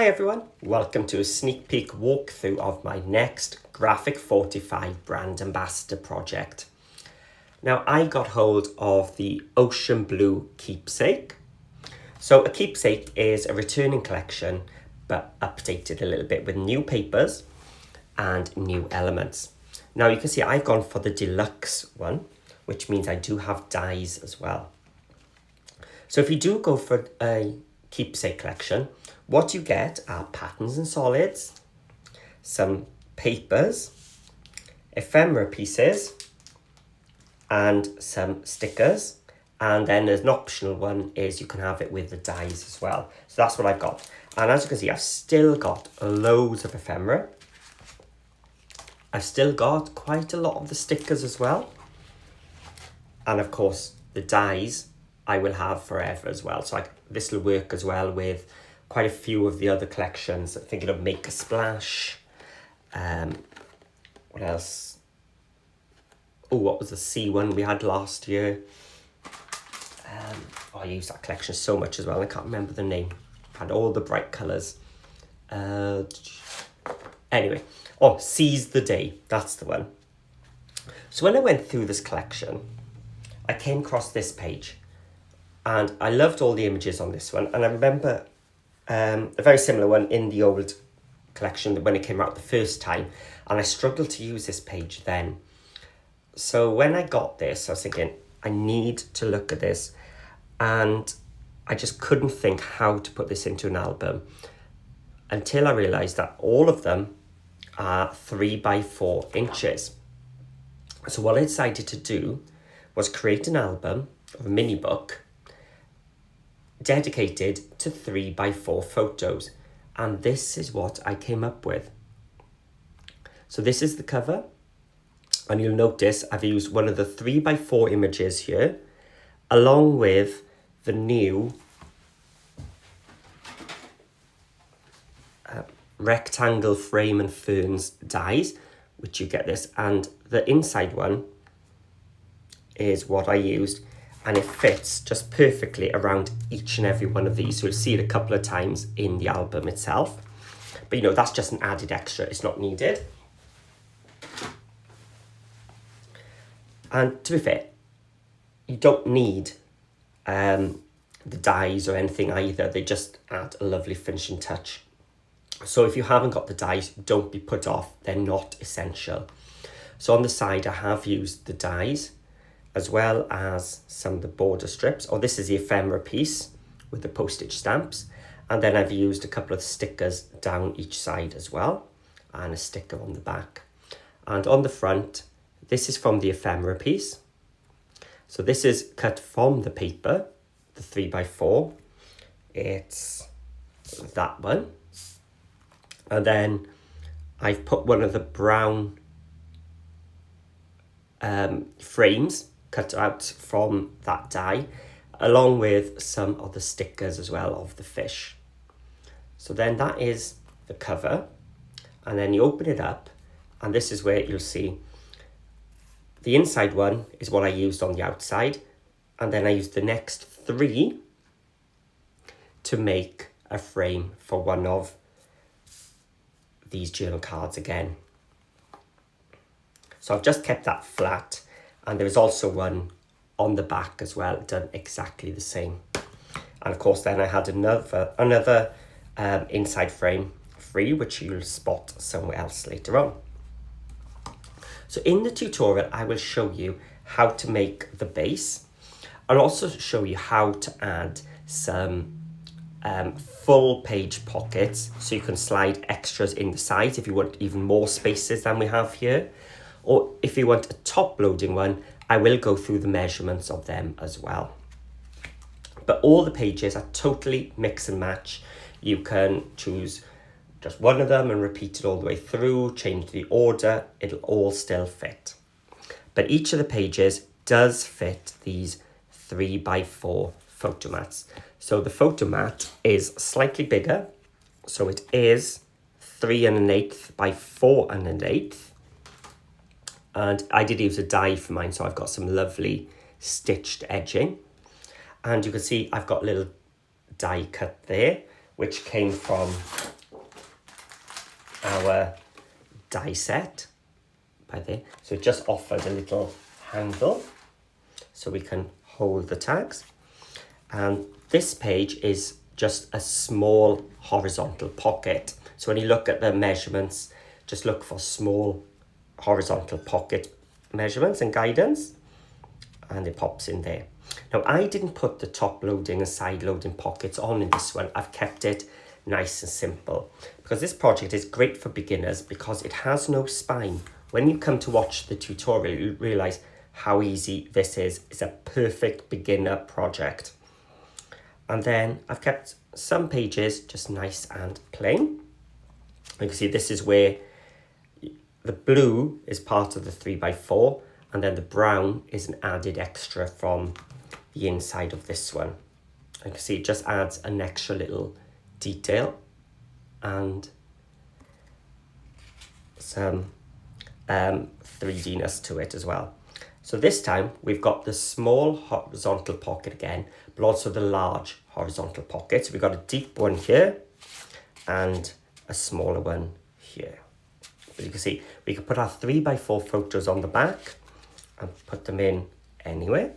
Hi everyone, welcome to a sneak peek walkthrough of my next Graphic 45 brand ambassador project. Now I got hold of the Ocean Blue Keepsake. So a keepsake is a returning collection but updated a little bit with new papers and new elements. Now you can see I've gone for the deluxe one, which means I do have dies as well. So if you do go for a keepsake collection, what you get are patterns and solids, some papers, ephemera pieces, and some stickers. And then there's an optional one is you can have it with the dies as well. So that's what I've got. And as you can see, I've still got loads of ephemera. I've still got quite a lot of the stickers as well. And of course, the dies I will have forever as well. So this will work as well with quite a few of the other collections. I'm thinking of Make a Splash. What else? Oh, what was the C one we had last year? I used that collection so much as well. I can't remember the name. Had all the bright colours. Anyway, Seize the Day. That's the one. So when I went through this collection, I came across this page. And I loved all the images on this one. And I remember a very similar one in the old collection when it came out the first time. And I struggled to use this page then. So when I got this, I was thinking, I need to look at this. And I just couldn't think how to put this into an album until I realised that all of them are 3 by 4 inches. So what I decided to do was create an album, or a mini book, dedicated to 3 by 4 photos. And this is what I came up with. So this is the cover. And you'll notice I've used one of the 3 by 4 images here, along with the new rectangle frame and ferns dies, which you get this. And the inside one is what I used. And it fits just perfectly around each and every one of these. So you'll see it a couple of times in the album itself. But that's just an added extra. It's not needed. And to be fair, you don't need the dies or anything either. They just add a lovely finishing touch. So if you haven't got the dies, don't be put off. They're not essential. So on the side, I have used the dies, as well as some of the border strips. This is the ephemera piece with the postage stamps. And then I've used a couple of stickers down each side as well, and a sticker on the back. And on the front, this is from the ephemera piece. So this is cut from the paper, the 3 by 4. It's that one. And then I've put one of the brown frames cut out from that die, along with some of the stickers as well of the fish. So then that is the cover, and then you open it up, and this is where you'll see the inside one is what I used on the outside, and then I used the next 3 to make a frame for one of these journal cards again. So I've just kept that flat. And there is also one on the back as well, done exactly the same. And of course, then I had another inside frame free, which you'll spot somewhere else later on. So in the tutorial, I will show you how to make the base. I'll also show you how to add some full page pockets, so you can slide extras in the sides if you want even more spaces than we have here. Or if you want a top loading one, I will go through the measurements of them as well. But all the pages are totally mix and match. You can choose just one of them and repeat it all the way through, change the order, it'll all still fit. But each of the pages does fit these 3 by 4 photo mats. So the photo mat is slightly bigger. So it is 3 1/8 by 4 1/8. And I did use a die for mine, so I've got some lovely stitched edging. And you can see I've got a little die cut there, which came from our die set by there. So it just offers a little handle so we can hold the tags. And this page is just a small horizontal pocket. So when you look at the measurements, just look for small horizontal pocket measurements and guidance, and it pops in there. Now I didn't put the top loading and side loading pockets on in this one. I've kept it nice and simple because this project is great for beginners because it has no spine. When you come to watch the tutorial, you realize how easy this is. It's a perfect beginner project. And then I've kept some pages just nice and plain. You can see this is where the blue is part of the 3x4, and then the brown is an added extra from the inside of this one. You can see it just adds an extra little detail and some 3D-ness to it as well. So this time we've got the small horizontal pocket again, but also the large horizontal pocket. So we've got a deep one here and a smaller one here. But you can see we can put our 3x4 photos on the back and put them in anywhere.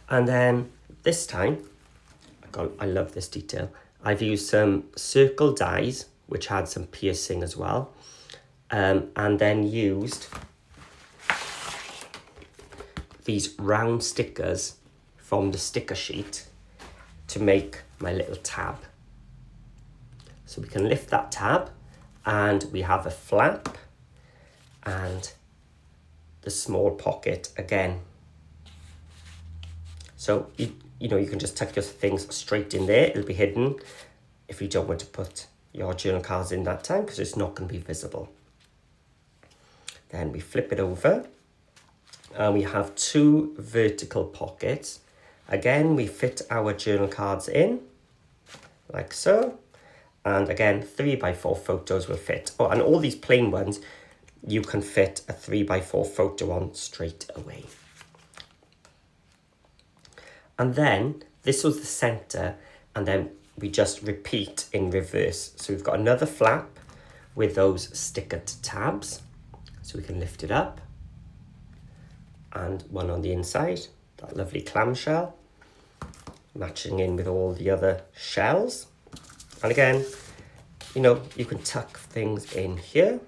And then this time, I love this detail. I've used some circle dies, which had some piercing as well. And then used these round stickers from the sticker sheet to make my little tab. So we can lift that tab and we have a flap and the small pocket again. So you know, you can just tuck your things straight in there. It'll be hidden if you don't want to put your journal cards in that time because it's not going to be visible. Then we flip it over and we have two vertical pockets. Again, we fit our journal cards in like so. And again, 3x4 photos will fit. Oh, and all these plain ones, you can fit a 3x4 photo on straight away. And then this was the center, and then we just repeat in reverse. So we've got another flap with those stickered tabs. So we can lift it up. And one on the inside, that lovely clamshell, matching in with all the other shells. And again, you know, you can tuck things in here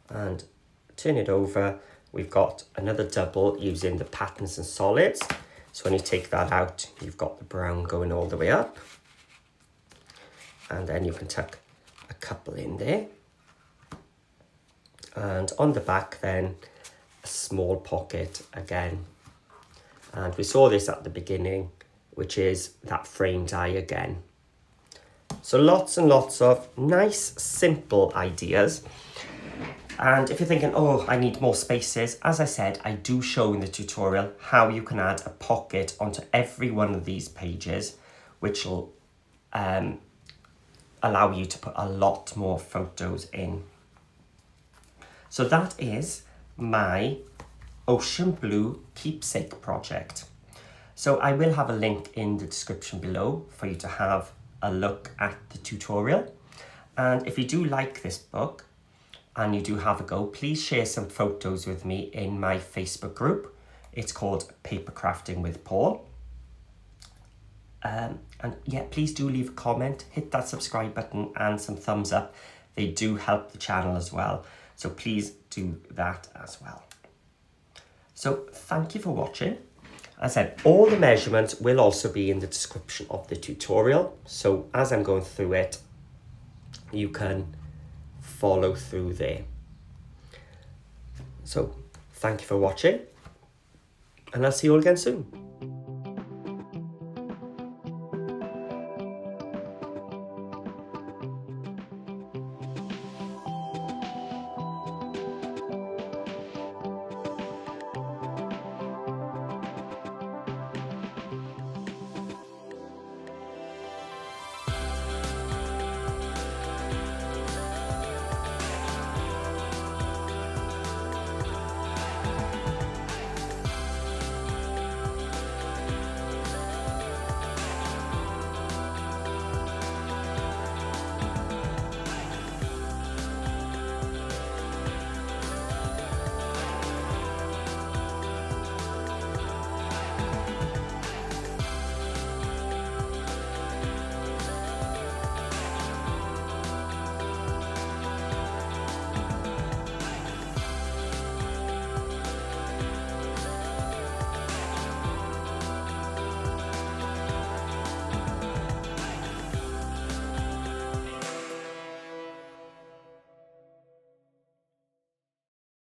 and turn it over. We've got another double using the patterns and solids. So when you take that out, you've got the brown going all the way up. And then you can tuck a couple in there. And on the back then, a small pocket again. And we saw this at the beginning, which is that frame die again. So lots and lots of nice, simple ideas. And if you're thinking, oh, I need more spaces, as I said, I do show in the tutorial how you can add a pocket onto every one of these pages, which will allow you to put a lot more photos in. So that is my Ocean Blue Keepsake project. So I will have a link in the description below for you to have a look at the tutorial. And if you do like this book and you do have a go, please share some photos with me in my Facebook group. It's called Paper Crafting with Paul. And yeah, please do leave a comment, hit that subscribe button and some thumbs up. They do help the channel as well. So please do that as well. So thank you for watching. As I said, all the measurements will also be in the description of the tutorial. So as I'm going through it, you can follow through there. So thank you for watching, and I'll see you all again soon.